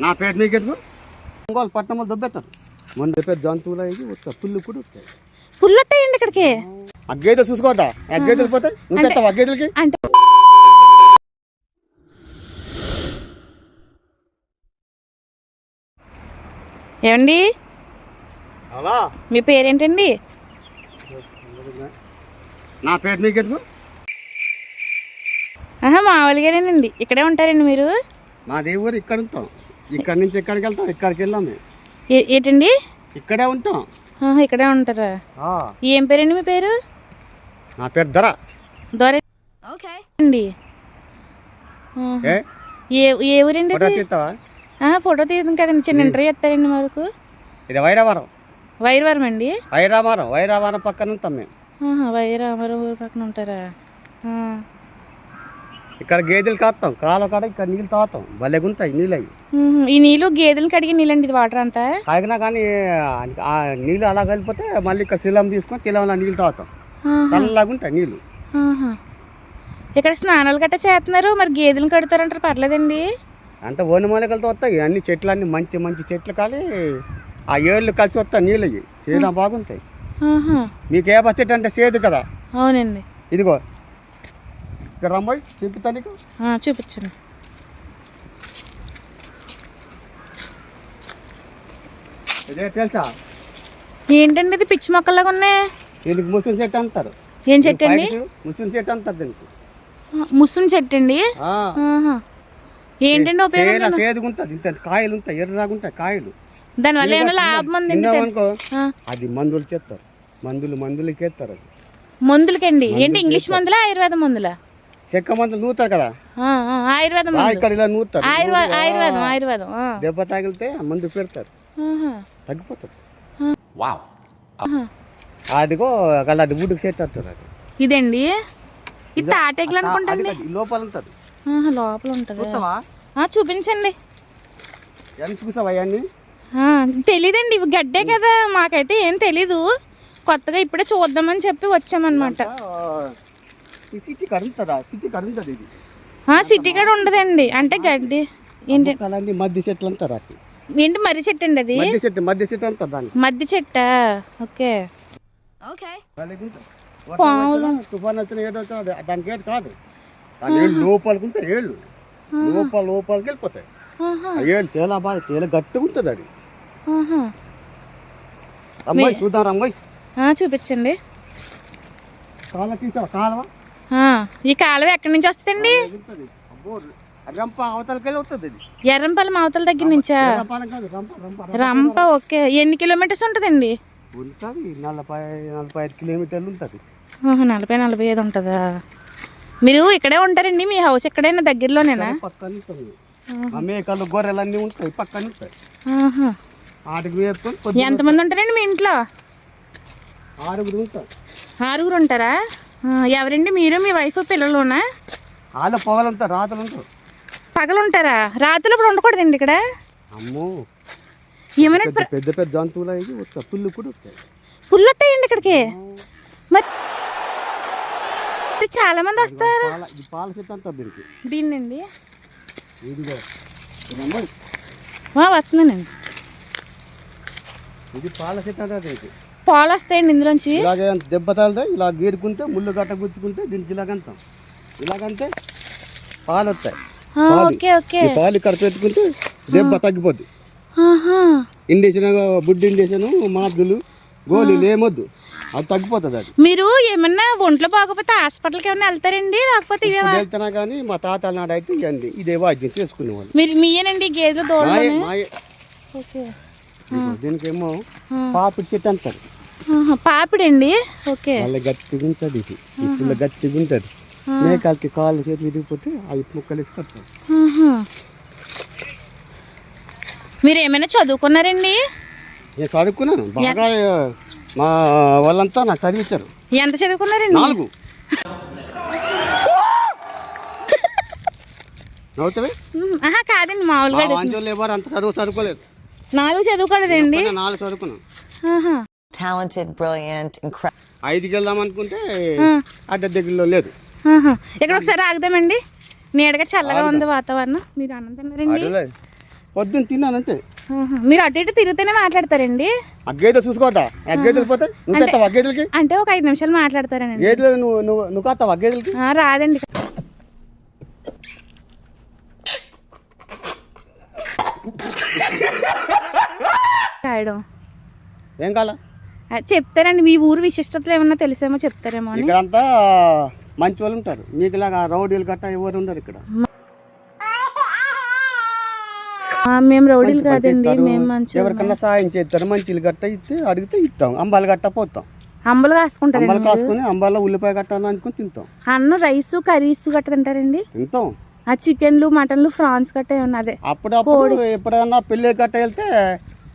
నా పేరు నీకెందుకు ఒంగోలు పట్టణంలో దొబ్బెత్తారు మన పేరు జంతువులు అయ్యి వస్తాయి పుల్లు కూడా వస్తాయి. పుల్లు వస్తాయండి ఇక్కడికి. అగ్గేదలు చూసుకోవద్దా? అగ్గేదలు పోతాయి నువ్వు తెస్తావు అగ్గేదలకి. అంటే ఏమండి అలా మీ పేరేంటండి? నా పేరు నీకెందుకు? మామూలుగానేనండి. ఇక్కడే ఉంటారండి మీరు? మా దేవుడు ఇక్కడ ఉంటాం. ఇక్కడ నుంచి ఎక్కడికి వెళ్తాం? ఇక్కడికి వెళ్ళాం మేము. ఏంటండి? ఇక్కడే ఉంటాం. ఇక్కడే ఉంటారా? ఏం పేరండి మీ పేరు? నా పేరు ధర. దొర అండి. ఏ ఊరండి? ఫోటో తీయడం కదండి. చిన్న ఇంటర్వ్యూ ఇస్తారండి మాకు. ఇది వైరావరం. వైరవరం అండి? వైరావరం పక్కన ఉంటాం మేము. వైరావరం ఊరు పక్కన ఉంటారా? ఇక్కడ గేదెలు కాస్తాం. కాలం కాడ ఇక్కడ నీళ్ళు తాగుతాం. భలేగా ఉంటాయి నీళ్ళు అవి. ఈ నీళ్ళు గేదెలు కడిగి నీళ్ళండి ఇది వాటర్ అంతా? తాగినా కానీ ఆ నీళ్ళు అలా కలిపితే మళ్ళీ ఇక్కడ శిలం తీసుకొని శిలంలో నీళ్ళు తాగుతాం. చల్లగా ఉంటాయి నీళ్ళు. ఇక్కడ స్నానాలు గట్టా చేస్తున్నారు, మరి గేదెలు కడతారంటారు పర్లేదండి? అంటే ఓని మూలకలతో వస్తాయి అన్ని చెట్లు, అన్ని మంచి మంచి చెట్లు కానీ ఆ ఏళ్ళు కలిసి వస్తాయి నీళ్ళు చేయడం బాగుంటాయి. మీకు ఏ చెట్టు అంటే సేదు కదా. అవునండి. ఇదిగో ఇక్కడ రమ్మాయి చూపిస్తా నీకు. చూపించండి. ఇదే తెలుసా ఏంటండి ఇది? పిచ్చి మొక్కల్లాగా ఉన్నాయి. దీనికి ముస్లిం చెట్టు అంటారు. ఏం చెట్టు అండి? ముస్లిం చెట్టు అంటారు దీనికి. ముస్లిం చెట్టు అండి? ఏంటండి ఉపయోగం? సేదుగుంటది. ఇంత కాయలు ఉంటాయి, ఎర్రగుంటాయి కాయలు. దానివల్ల ఏమైనా లాభం ఉందండి? అది మందులకి ఎత్తారు. మందులకి ఎత్తారు. అది మందులకండి? ఏంటి ఇంగ్లీష్ మందులా ఆయుర్వేద మందులా? చెక్క మందులు నూతారు కదా. ఆయుర్వేదం ఇక్కడ ఇలా నూతారు. ఆయుర్వేదం దెబ్బ తగిలితే మందు పెడతారు, తగ్గిపోతారు. అదిగో అలా అది ఊడికి సెట్ అవుతుంది. అది ఇదండి. ఇది తాటేకలు అనుకుంటండి. లోపల ఉంటుంది. లోపల ఉంటుంది. చూపించండి. చూసావా అవన్నీ? తెలీదండి, ఇవి గడ్డే కదా, మాకైతే ఏం తెలీదు. కొత్తగా ఇప్పుడే చూద్దామని చెప్పి వచ్చామన్నమాట. సిటీ కడుతుందా? సిటీ కడుతుంది ఇది. సిటీ కాడ ఉండదండి. అంటే గడ్డి ఏంటి? మధ్య చెట్లు అంటారు. ఏంటి మర్రి చెట్టు అండి అది? మధ్య చెట్టు అంటారు దాన్ని. మధ్య చెట్టా? ఓకే. తుఫాన్ వచ్చిన ఏడు వచ్చిన దానికి ఏడు కాదు. దాని ఏళ్ళు లోపలికి ఉంటాయి. ఏళ్ళు లోపలికి వెళ్ళిపోతాయి. ఏళ్ళు చాలా బాగా చాలా గట్టిగా ఉంటుంది అది. అమ్మాయి చూద్దాం అమ్మాయి. చూపించండి. కాలువ తీసావా? కాలువ ఈ కాలువ ఎక్కడి నుంచి వస్తుందండి? ఎర్రంపాలెం అవతల దగ్గర నుంచా? రంప. ఓకే. ఎన్ని కిలోమీటర్స్ ఉంటుందండి? ఉంటుంది 45 కిలోమీటర్లు ఉంటుంది. 45 ఉంటుందా? మీరు ఇక్కడే ఉంటారండి? మీ హౌస్ ఎక్కడైనా దగ్గరలోనేనా? పక్కన మేకలు గొర్రెలు అన్నీ ఉంటాయి పక్కన ఉంటాయి. ఎంతమంది ఉంటారండి మీ ఇంట్లో? 6 ఉంటారు. 6 ఉంటారా? ఎవరండి? మీరు, మీ వైఫ్, పిల్లలునా? వాళ్ళ పొగలు ఉంటారు, రాత్రులు ఉంటారు. పగలు ఉంటారా? రాత్రులు ఇప్పుడు ఉండకూడదండి ఇక్కడ? అమ్మో, ఏమైనా పెద్ద పెద్ద జంతువులు అయ్యి వస్తాయి. పుల్లు కూడా వస్తాయి. పుల్లు వస్తాయండి ఇక్కడికి? మరి చాలా మంది వస్తారు. పాల చెట్టు అంటారు దీనికి. దీన్నండి వస్తుందండి. వస్తుందండి. ఇది పాల చెట్టు అంటారు దీనికి. పాలు వస్తాయండి ఇందులోంచి. ఇలాగే దెబ్బ తగిలితే ఇలా గీరుకుంటే ముళ్ళు గట్ట గుచ్చుకుంటే దీనికి ఇలాగంతాం. ఇలాగంటే పాలు వస్తాయి. పాలు ఇక్కడ పెట్టుకుంటే దెబ్బ తగ్గిపోద్ది. ఇండేషన్, బుడ్డి ఇండేషన్, మాదులు, గోళీలు ఏమొద్దు, అది తగ్గిపోతుంది. అది మీరు ఏమన్నా ఒంట్లో బాగోపోతే హాస్పిటల్కి ఏమన్నా వెళ్తారండి? లేకపోతే వెళ్తున్నా కానీ మా తాతల నాడు అయితే ఇవ్వండి ఇదే వాద్యం చేసుకునేవాళ్ళు. మీరు మీయేనండి గేదెలు దూడలు? దీనికేమో పాపిడి చెట్టు అంటారు. పాపిడి అండి? ఓకే. మళ్ళీ గట్టిగా ఉంటుంది. ఇది ఇప్పుడు గట్టిగా ఉంటుంది. మేకలకి కాళ్ళు చేతులు విరిగిపోతే అవి ముక్కలు వేసుకొస్తారు. మీరు ఏమైనా చదువుకున్నారండి? నేను చదువుకున్నాను బాగా. మా వాళ్ళంతా నాకు చదివించారు. ఎంత చదువుకున్నారండి? 4. చదువుతావే? కాదండి, మామూలుగా ఎవరు అంత చదువుకోలేదు. 4 చదువుకోలేదండి? 4 చదువుకున్నాను. Talented, brilliant, incredible. 5కి వెళ్దాం అనుకుంటే అడ్డ దగ్గరలో లేదు. ఇక్కడ ఒకసారి ఆగుదామండి. నీడగా చల్లగా ఉంది వాతావరణం. మీరు అన్నం తిన్నారండి? పొద్దున్న తిన్నాను అంతే. ఆహా. మీరు అటు ఇటు తిరిగితేనే మాట్లాడతారండి? ఆ గేదెలు చూసుకోవద్దా? ఆ గేదెలు పోతే నువ్వు తెస్తావా గేదెలకి? అంటే ఒక 5 నిమిషాలు మాట్లాడతారండి. గేదెలు నువ్వు కాస్తావా గేదెలకి? రాదండి. రాయడం ఏం కాల చెప్తారండి. మీ ఊరు విశిష్టతలు ఏమన్నా తెలిసేమో చెప్తారేమో అని. ఇక్కడంతా మంచి వాళ్ళు ఉంటారు, మీకులాగా రౌడీలు గట్ట ఎవరు ఉండరు ఇక్కడ. మేము రౌడీలు కాదండి, మేము మంచి. ఎవరికన్నా సాయం చేస్తారు, మంచిలు గట్ట ఇస్తే అడిగితే ఇస్తాం. అంబాలు గట్ట పోతాం, అంబలు కాసుకుంటారు. అంబాలు కాసుకొని అంబాల్లో ఉల్లిపాయ గట్ట నంచుకొని తింటాం. అన్న రైస్ కర్రీస్ గట్ట తింటారండి? తింటాం. ఆ చికెన్లు మటన్లు ఫ్రాన్స్ గట్ట ఏమన్నా? అదే అప్పుడప్పుడు ఎప్పుడన్నా పెళ్ళి గట్ట వెళ్తే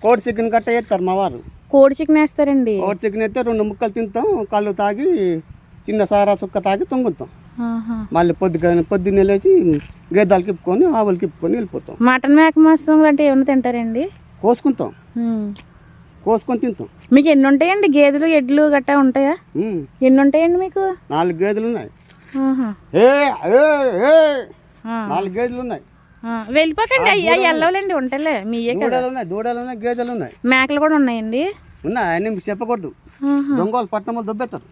కోడి చికెన్ గట్ట వేస్తారు మా వారు. కోడి చికెన్ వేస్తారండి? కోడి చికెన్ అయితే 2 ముక్కలు తింటాం, కళ్ళు తాగి చిన్న సారా సుక్క తాగి తొంగుతాం. మళ్ళీ పొద్దున్నే లేచి గేదెలు కిప్పుకొని ఆవులు కిప్పుకొని వెళ్ళిపోతాం. మటన్ మేక మాంసం అంటే ఏమన్నా తింటారండి? కోసుకుంటాం, కోసుకొని తింటాం. మీకు ఎన్ని ఉంటాయండి? గేదెలు ఎడ్లు గట్టా ఉంటాయా? ఎన్ని ఉంటాయండి మీకు? 4 గేదెలు ఉన్నాయి. 4 గేదెలు ఉన్నాయి. వెళ్ళిపోకండి, అయ్యా వెళ్ళవాలండి. ఉంటాలే మీయే కదా. దూడలు ఉన్నాయి, గేదెలు ఉన్నాయి, మేకలు కూడా ఉన్నాయండి. ఉన్నాయి. అన్ని చెప్పకూడదు, దొంగలు పట్టణం దొబ్బెత్తారు.